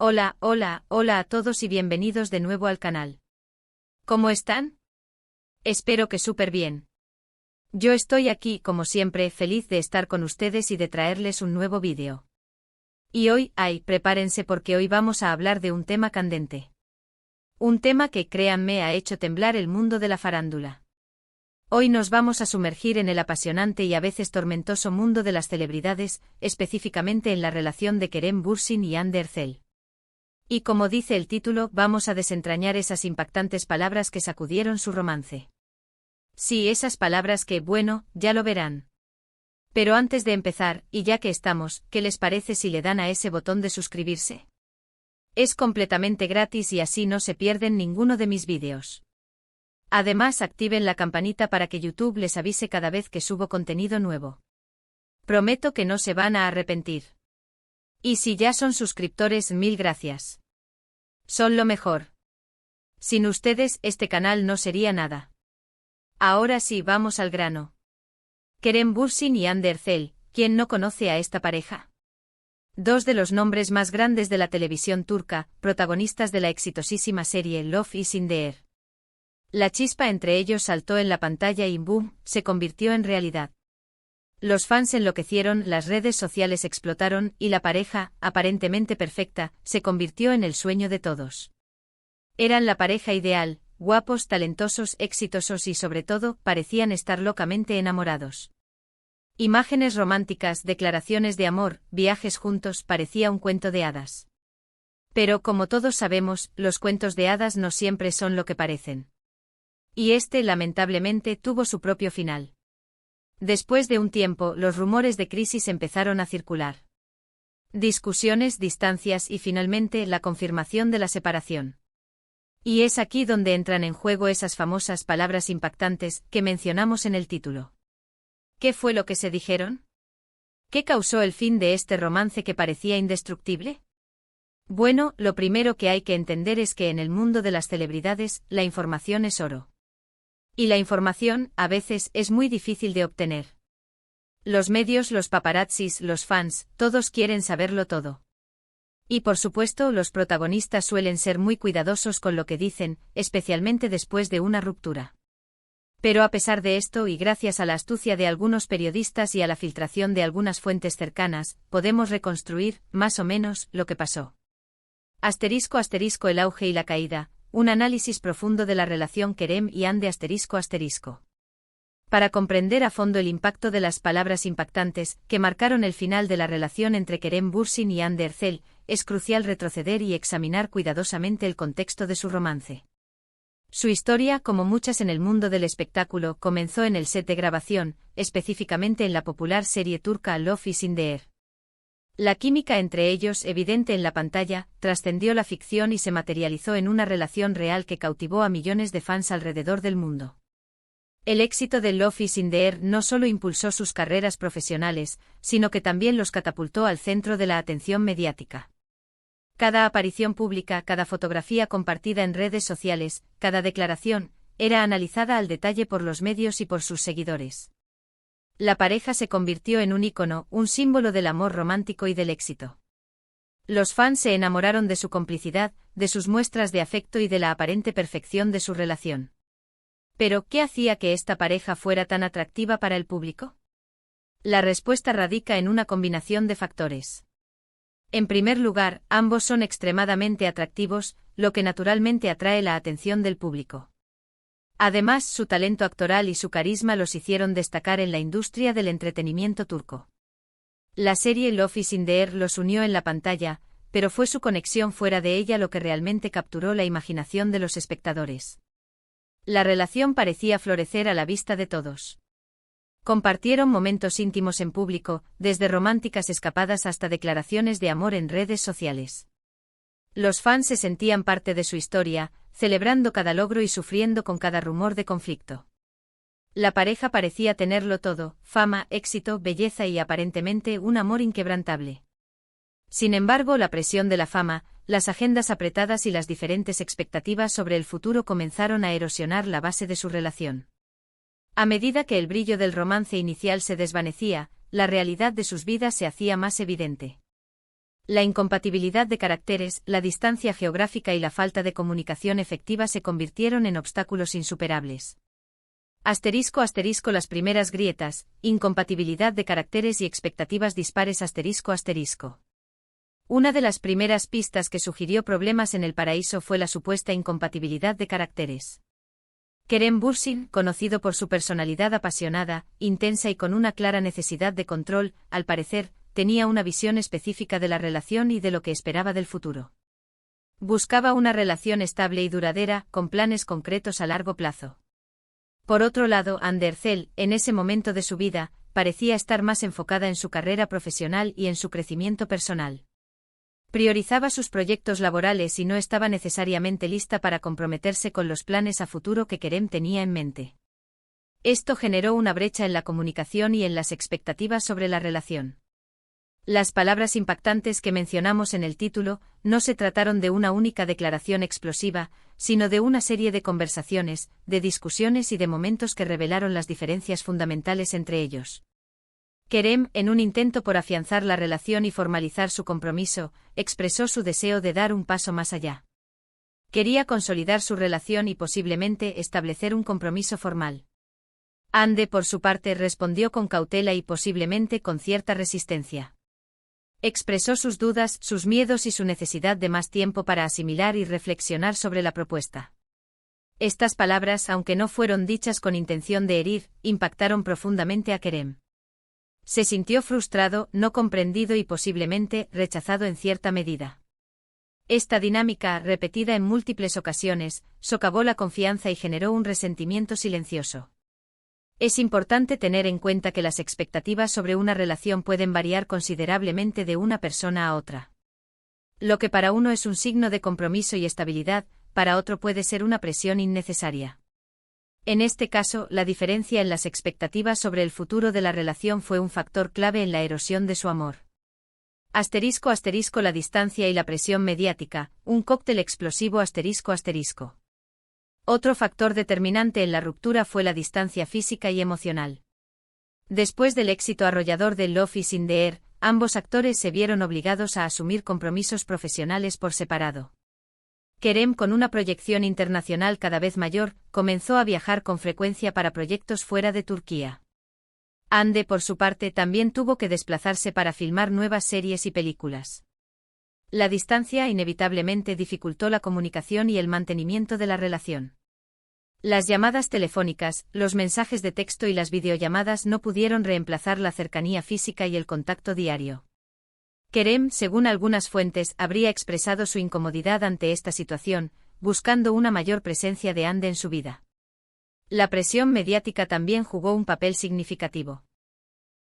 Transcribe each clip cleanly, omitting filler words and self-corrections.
Hola, hola, hola a todos y bienvenidos de nuevo al canal. ¿Cómo están? Espero que súper bien. Yo estoy aquí, como siempre, feliz de estar con ustedes y de traerles un nuevo vídeo. Y hoy, prepárense porque hoy vamos a hablar de un tema candente. Un tema que, créanme, ha hecho temblar el mundo de la farándula. Hoy nos vamos a sumergir en el apasionante y a veces tormentoso mundo de las celebridades, específicamente en la relación de Kerem Bürsin y Hande Erçel. Y como dice el título, vamos a desentrañar esas impactantes palabras que sacudieron su romance. Sí, esas palabras que, bueno, ya lo verán. Pero antes de empezar, y ya que estamos, ¿qué les parece si le dan a ese botón de suscribirse? Es completamente gratis y así no se pierden ninguno de mis vídeos. Además, activen la campanita para que YouTube les avise cada vez que subo contenido nuevo. Prometo que no se van a arrepentir. Y si ya son suscriptores, mil gracias. Son lo mejor. Sin ustedes, este canal no sería nada. Ahora sí, vamos al grano. Kerem Bürsin y Hande Erçel, ¿quién no conoce a esta pareja? Dos de los nombres más grandes de la televisión turca, protagonistas de la exitosísima serie Love is in the Air. La chispa entre ellos saltó en la pantalla y ¡boom!, se convirtió en realidad. Los fans enloquecieron, las redes sociales explotaron y la pareja, aparentemente perfecta, se convirtió en el sueño de todos. Eran la pareja ideal, guapos, talentosos, exitosos y sobre todo, parecían estar locamente enamorados. Imágenes románticas, declaraciones de amor, viajes juntos, parecía un cuento de hadas. Pero como todos sabemos, los cuentos de hadas no siempre son lo que parecen. Y este, lamentablemente, tuvo su propio final. Después de un tiempo, los rumores de crisis empezaron a circular. Discusiones, distancias y finalmente la confirmación de la separación. Y es aquí donde entran en juego esas famosas palabras impactantes que mencionamos en el título. ¿Qué fue lo que se dijeron? ¿Qué causó el fin de este romance que parecía indestructible? Bueno, lo primero que hay que entender es que en el mundo de las celebridades, la información es oro. Y la información, a veces, es muy difícil de obtener. Los medios, los paparazzis, los fans, todos quieren saberlo todo. Y por supuesto, los protagonistas suelen ser muy cuidadosos con lo que dicen, especialmente después de una ruptura. Pero a pesar de esto y gracias a la astucia de algunos periodistas y a la filtración de algunas fuentes cercanas, podemos reconstruir, más o menos, lo que pasó. *** el auge y la caída. Un análisis profundo de la relación Kerem y Hande ***. Para comprender a fondo el impacto de las palabras impactantes que marcaron el final de la relación entre Kerem Bürsin y Hande Erçel, es crucial retroceder y examinar cuidadosamente el contexto de su romance. Su historia, como muchas en el mundo del espectáculo, comenzó en el set de grabación, específicamente en la popular serie turca Love is in the Air. La química entre ellos, evidente en la pantalla, trascendió la ficción y se materializó en una relación real que cautivó a millones de fans alrededor del mundo. El éxito de Love is in the Air no solo impulsó sus carreras profesionales, sino que también los catapultó al centro de la atención mediática. Cada aparición pública, cada fotografía compartida en redes sociales, cada declaración, era analizada al detalle por los medios y por sus seguidores. La pareja se convirtió en un ícono, un símbolo del amor romántico y del éxito. Los fans se enamoraron de su complicidad, de sus muestras de afecto y de la aparente perfección de su relación. Pero, ¿qué hacía que esta pareja fuera tan atractiva para el público? La respuesta radica en una combinación de factores. En primer lugar, ambos son extremadamente atractivos, lo que naturalmente atrae la atención del público. Además, su talento actoral y su carisma los hicieron destacar en la industria del entretenimiento turco. La serie Love is in the Air los unió en la pantalla, pero fue su conexión fuera de ella lo que realmente capturó la imaginación de los espectadores. La relación parecía florecer a la vista de todos. Compartieron momentos íntimos en público, desde románticas escapadas hasta declaraciones de amor en redes sociales. Los fans se sentían parte de su historia, celebrando cada logro y sufriendo con cada rumor de conflicto. La pareja parecía tenerlo todo: fama, éxito, belleza y aparentemente un amor inquebrantable. Sin embargo, la presión de la fama, las agendas apretadas y las diferentes expectativas sobre el futuro comenzaron a erosionar la base de su relación. A medida que el brillo del romance inicial se desvanecía, la realidad de sus vidas se hacía más evidente. La incompatibilidad de caracteres, la distancia geográfica y la falta de comunicación efectiva se convirtieron en obstáculos insuperables. *** Las primeras grietas, incompatibilidad de caracteres y expectativas dispares ***. Una de las primeras pistas que sugirió problemas en el paraíso fue la supuesta incompatibilidad de caracteres. Kerem Bürsin, conocido por su personalidad apasionada, intensa y con una clara necesidad de control, al parecer, tenía una visión específica de la relación y de lo que esperaba del futuro. Buscaba una relación estable y duradera, con planes concretos a largo plazo. Por otro lado, Anderzel, en ese momento de su vida, parecía estar más enfocada en su carrera profesional y en su crecimiento personal. Priorizaba sus proyectos laborales y no estaba necesariamente lista para comprometerse con los planes a futuro que Kerem tenía en mente. Esto generó una brecha en la comunicación y en las expectativas sobre la relación. Las palabras impactantes que mencionamos en el título no se trataron de una única declaración explosiva, sino de una serie de conversaciones, de discusiones y de momentos que revelaron las diferencias fundamentales entre ellos. Kerem, en un intento por afianzar la relación y formalizar su compromiso, expresó su deseo de dar un paso más allá. Quería consolidar su relación y posiblemente establecer un compromiso formal. Ande, por su parte, respondió con cautela y posiblemente con cierta resistencia. Expresó sus dudas, sus miedos y su necesidad de más tiempo para asimilar y reflexionar sobre la propuesta. Estas palabras, aunque no fueron dichas con intención de herir, impactaron profundamente a Kerem. Se sintió frustrado, no comprendido y posiblemente rechazado en cierta medida. Esta dinámica, repetida en múltiples ocasiones, socavó la confianza y generó un resentimiento silencioso. Es importante tener en cuenta que las expectativas sobre una relación pueden variar considerablemente de una persona a otra. Lo que para uno es un signo de compromiso y estabilidad, para otro puede ser una presión innecesaria. En este caso, la diferencia en las expectativas sobre el futuro de la relación fue un factor clave en la erosión de su amor. *** La distancia y la presión mediática, un cóctel explosivo ***. Otro factor determinante en la ruptura fue la distancia física y emocional. Después del éxito arrollador de Love is in the Air, ambos actores se vieron obligados a asumir compromisos profesionales por separado. Kerem, con una proyección internacional cada vez mayor, comenzó a viajar con frecuencia para proyectos fuera de Turquía. Ande, por su parte, también tuvo que desplazarse para filmar nuevas series y películas. La distancia inevitablemente dificultó la comunicación y el mantenimiento de la relación. Las llamadas telefónicas, los mensajes de texto y las videollamadas no pudieron reemplazar la cercanía física y el contacto diario. Kerem, según algunas fuentes, habría expresado su incomodidad ante esta situación, buscando una mayor presencia de Ande en su vida. La presión mediática también jugó un papel significativo.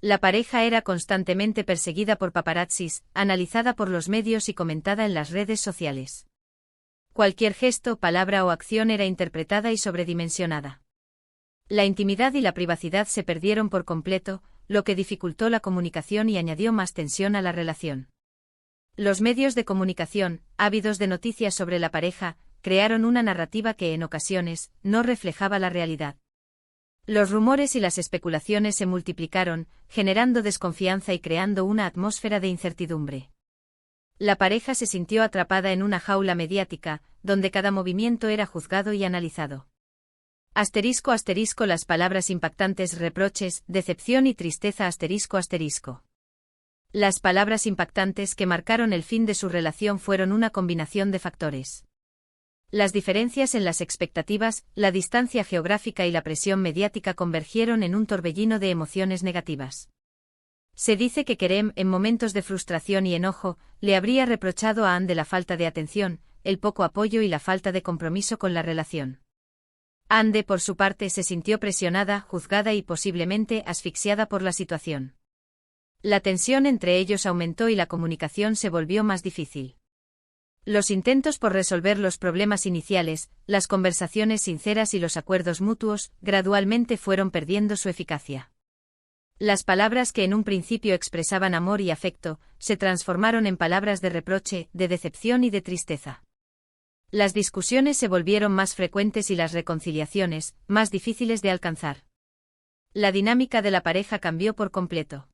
La pareja era constantemente perseguida por paparazzis, analizada por los medios y comentada en las redes sociales. Cualquier gesto, palabra o acción era interpretada y sobredimensionada. La intimidad y la privacidad se perdieron por completo, lo que dificultó la comunicación y añadió más tensión a la relación. Los medios de comunicación, ávidos de noticias sobre la pareja, crearon una narrativa que en ocasiones no reflejaba la realidad. Los rumores y las especulaciones se multiplicaron, generando desconfianza y creando una atmósfera de incertidumbre. La pareja se sintió atrapada en una jaula mediática, donde cada movimiento era juzgado y analizado. ***. Las palabras impactantes, reproches, decepción y tristeza ***. Las palabras impactantes que marcaron el fin de su relación fueron una combinación de factores. Las diferencias en las expectativas, la distancia geográfica y la presión mediática convergieron en un torbellino de emociones negativas. Se dice que Kerem, en momentos de frustración y enojo, le habría reprochado a Ande la falta de atención, el poco apoyo y la falta de compromiso con la relación. Ande, por su parte, se sintió presionada, juzgada y posiblemente asfixiada por la situación. La tensión entre ellos aumentó y la comunicación se volvió más difícil. Los intentos por resolver los problemas iniciales, las conversaciones sinceras y los acuerdos mutuos, gradualmente fueron perdiendo su eficacia. Las palabras que en un principio expresaban amor y afecto, se transformaron en palabras de reproche, de decepción y de tristeza. Las discusiones se volvieron más frecuentes y las reconciliaciones, más difíciles de alcanzar. La dinámica de la pareja cambió por completo.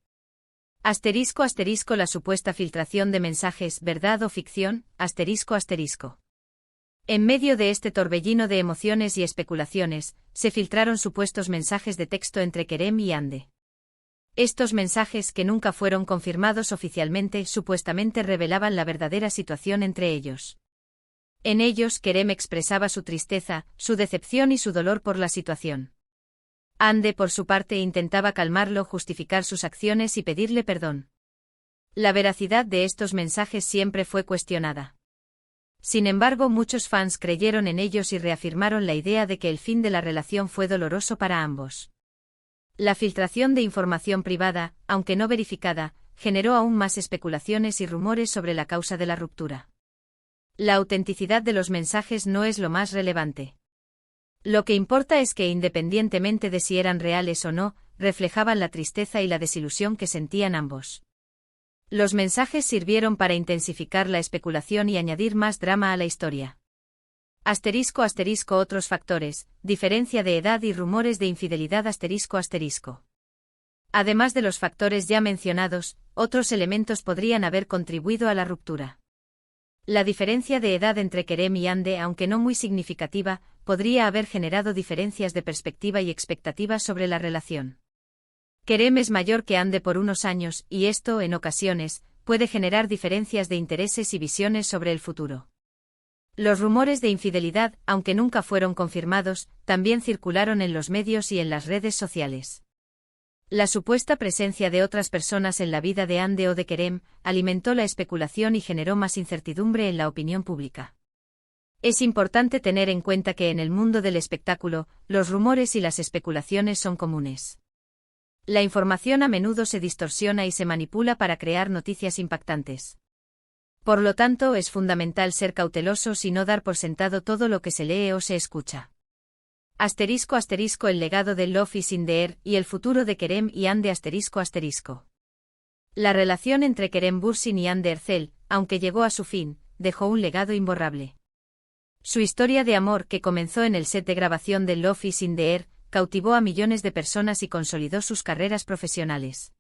Asterisco asterisco la supuesta filtración de mensajes, ¿verdad o ficción? Asterisco asterisco. En medio de este torbellino de emociones y especulaciones, se filtraron supuestos mensajes de texto entre Kerem y Hande. Estos mensajes, que nunca fueron confirmados oficialmente, supuestamente revelaban la verdadera situación entre ellos. En ellos, Kerem expresaba su tristeza, su decepción y su dolor por la situación. Hande, por su parte, intentaba calmarlo, justificar sus acciones y pedirle perdón. La veracidad de estos mensajes siempre fue cuestionada. Sin embargo, muchos fans creyeron en ellos y reafirmaron la idea de que el fin de la relación fue doloroso para ambos. La filtración de información privada, aunque no verificada, generó aún más especulaciones y rumores sobre la causa de la ruptura. La autenticidad de los mensajes no es lo más relevante. Lo que importa es que, independientemente de si eran reales o no, reflejaban la tristeza y la desilusión que sentían ambos. Los mensajes sirvieron para intensificar la especulación y añadir más drama a la historia. Asterisco asterisco otros factores, diferencia de edad y rumores de infidelidad asterisco asterisco. Además de los factores ya mencionados, otros elementos podrían haber contribuido a la ruptura. La diferencia de edad entre Kerem y Hande, aunque no muy significativa, podría haber generado diferencias de perspectiva y expectativas sobre la relación. Kerem es mayor que Hande por unos años, y esto, en ocasiones, puede generar diferencias de intereses y visiones sobre el futuro. Los rumores de infidelidad, aunque nunca fueron confirmados, también circularon en los medios y en las redes sociales. La supuesta presencia de otras personas en la vida de Hande o de Kerem alimentó la especulación y generó más incertidumbre en la opinión pública. Es importante tener en cuenta que en el mundo del espectáculo, los rumores y las especulaciones son comunes. La información a menudo se distorsiona y se manipula para crear noticias impactantes. Por lo tanto, es fundamental ser cautelosos y no dar por sentado todo lo que se lee o se escucha. Asterisco asterisco el legado de Love is in the air y el futuro de Kerem y Hande asterisco asterisco. La relación entre Kerem Bürsin y Hande Erçel, aunque llegó a su fin, dejó un legado imborrable. Su historia de amor, que comenzó en el set de grabación de Love is in the air, cautivó a millones de personas y consolidó sus carreras profesionales.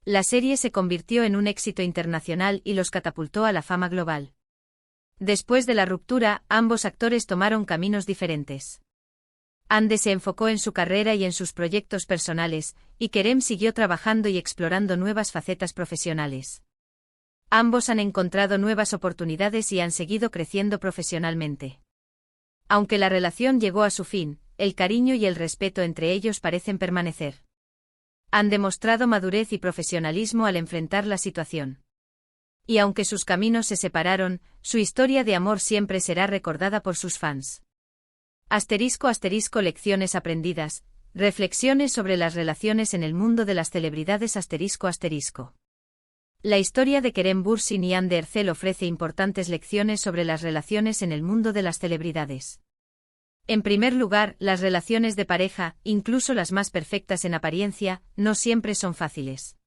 La serie se convirtió en un éxito internacional y los catapultó a la fama global. Después de la ruptura, ambos actores tomaron caminos diferentes. Hande se enfocó en su carrera y en sus proyectos personales, y Kerem siguió trabajando y explorando nuevas facetas profesionales. Ambos han encontrado nuevas oportunidades y han seguido creciendo profesionalmente. Aunque la relación llegó a su fin, el cariño y el respeto entre ellos parecen permanecer. Han demostrado madurez y profesionalismo al enfrentar la situación. Y aunque sus caminos se separaron, su historia de amor siempre será recordada por sus fans. Asterisco asterisco lecciones aprendidas, reflexiones sobre las relaciones en el mundo de las celebridades asterisco asterisco. La historia de Kerem Bürsin y Hande Erçel ofrece importantes lecciones sobre las relaciones en el mundo de las celebridades. En primer lugar, las relaciones de pareja, incluso las más perfectas en apariencia, no siempre son fáciles.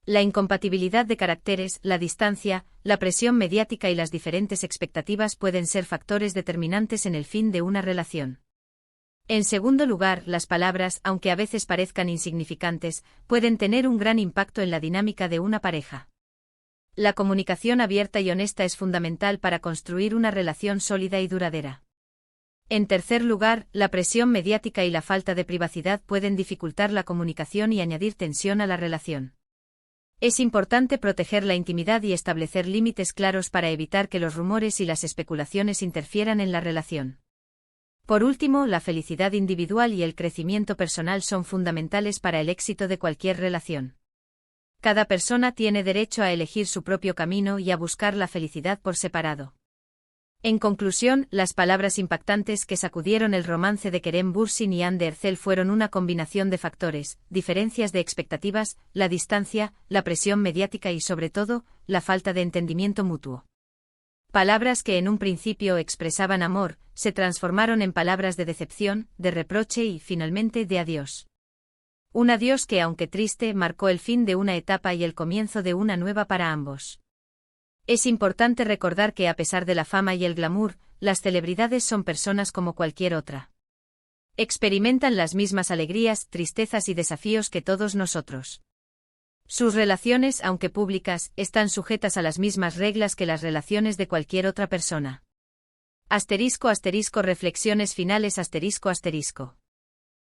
La incompatibilidad de caracteres, la distancia, la presión mediática y las diferentes expectativas pueden ser factores determinantes en el fin de una relación. En segundo lugar, las palabras, aunque a veces parezcan insignificantes, pueden tener un gran impacto en la dinámica de una pareja. La comunicación abierta y honesta es fundamental para construir una relación sólida y duradera. En tercer lugar, la presión mediática y la falta de privacidad pueden dificultar la comunicación y añadir tensión a la relación. Es importante proteger la intimidad y establecer límites claros para evitar que los rumores y las especulaciones interfieran en la relación. Por último, la felicidad individual y el crecimiento personal son fundamentales para el éxito de cualquier relación. Cada persona tiene derecho a elegir su propio camino y a buscar la felicidad por separado. En conclusión, las palabras impactantes que sacudieron el romance de Kerem Bürsin y Hande Erçel fueron una combinación de factores, diferencias de expectativas, la distancia, la presión mediática y, sobre todo, la falta de entendimiento mutuo. Palabras que en un principio expresaban amor, se transformaron en palabras de decepción, de reproche y, finalmente, de adiós. Un adiós que, aunque triste, marcó el fin de una etapa y el comienzo de una nueva para ambos. Es importante recordar que, a pesar de la fama y el glamour, las celebridades son personas como cualquier otra. Experimentan las mismas alegrías, tristezas y desafíos que todos nosotros. Sus relaciones, aunque públicas, están sujetas a las mismas reglas que las relaciones de cualquier otra persona. *** Reflexiones finales ***.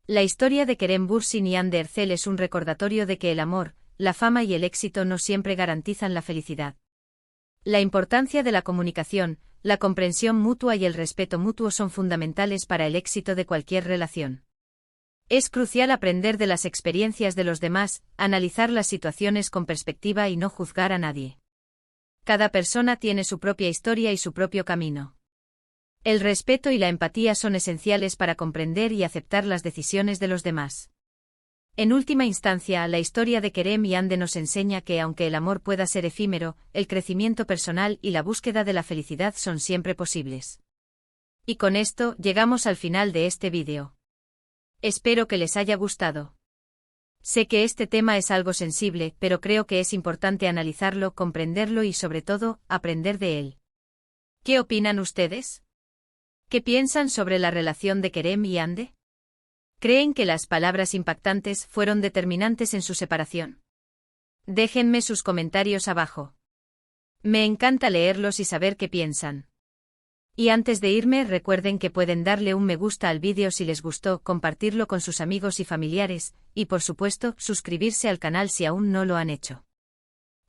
La historia de Kerem Bürsin y Hande Erçel es un recordatorio de que el amor, la fama y el éxito no siempre garantizan la felicidad. La importancia de la comunicación, la comprensión mutua y el respeto mutuo son fundamentales para el éxito de cualquier relación. Es crucial aprender de las experiencias de los demás, analizar las situaciones con perspectiva y no juzgar a nadie. Cada persona tiene su propia historia y su propio camino. El respeto y la empatía son esenciales para comprender y aceptar las decisiones de los demás. En última instancia, la historia de Kerem y Hande nos enseña que aunque el amor pueda ser efímero, el crecimiento personal y la búsqueda de la felicidad son siempre posibles. Y con esto, llegamos al final de este vídeo. Espero que les haya gustado. Sé que este tema es algo sensible, pero creo que es importante analizarlo, comprenderlo y sobre todo, aprender de él. ¿Qué opinan ustedes? ¿Qué piensan sobre la relación de Kerem y Hande? ¿Creen que las palabras impactantes fueron determinantes en su separación? Déjenme sus comentarios abajo. Me encanta leerlos y saber qué piensan. Y antes de irme, recuerden que pueden darle un me gusta al vídeo si les gustó, compartirlo con sus amigos y familiares, y por supuesto, suscribirse al canal si aún no lo han hecho.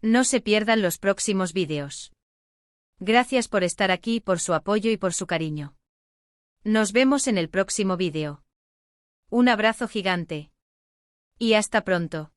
No se pierdan los próximos vídeos. Gracias por estar aquí, por su apoyo y por su cariño. Nos vemos en el próximo vídeo. Un abrazo gigante. Y hasta pronto.